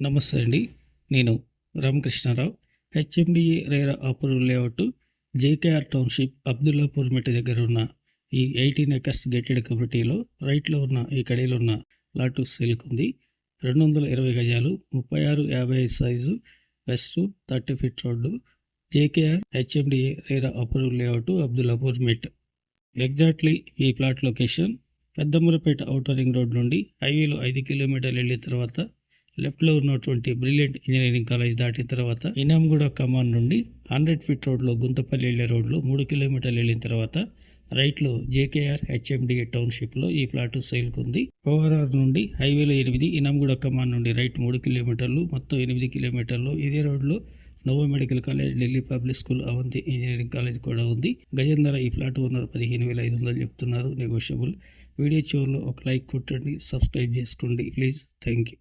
నమస్తే అండి. నేను Ramakrishnarao. HMDA RERA approval layout JKR township Abdullapurmet దగ్గర ఉన్న ఈ 18 ఎకర్స్ గేటెడ్ కమ్యూనిటీలో రైట్లో ఉన్న ఈ కడీలో ఉన్న ప్లాటు సేల్కుంది. 220 గజాలు, 36-55 size, west 30 feet road, JKR HMDA RERA approval layout Abdullapurmet. Exactly ఈ plot location Peddamurapeta outer ring road నుండి హైవేలో 5 కిలోమీటర్లు వెళ్ళిన తర్వాత లెఫ్ట్లో ఉన్నటువంటి బ్రిలియంట్ ఇంజనీరింగ్ కాలేజ్ దాటిన తర్వాత ఇనాంగూడ కమాన్ నుండి 100 ఫీట్ రోడ్లో గుంతపల్లి వెళ్ళే రోడ్లో 3 కిలోమీటర్లు వెళ్ళిన తర్వాత రైట్లో జేకేఆర్ హెచ్ఎండిఏ టౌన్షిప్లో ఈ ప్లాటు సేల్కుంది. ఓఆర్ఆర్ నుండి హైవేలో 8, ఇనాంగూడ కమాన్ నుండి రైట్ 3 కిలోమీటర్లు, మొత్తం 8 కిలోమీటర్లు. ఇదే రోడ్లో Nova medical college, Delhi public school, Avanthi engineering college కూడా ఉంది. గజం ధర ఈ ఫ్లాట్ ఓనర్ 15,500 చెప్తున్నారు, నెగోషియబుల్. వీడియో చివరిలో ఒక లైక్ కొట్టండి, సబ్స్క్రైబ్ చేసుకోండి ప్లీజ్. Thank you.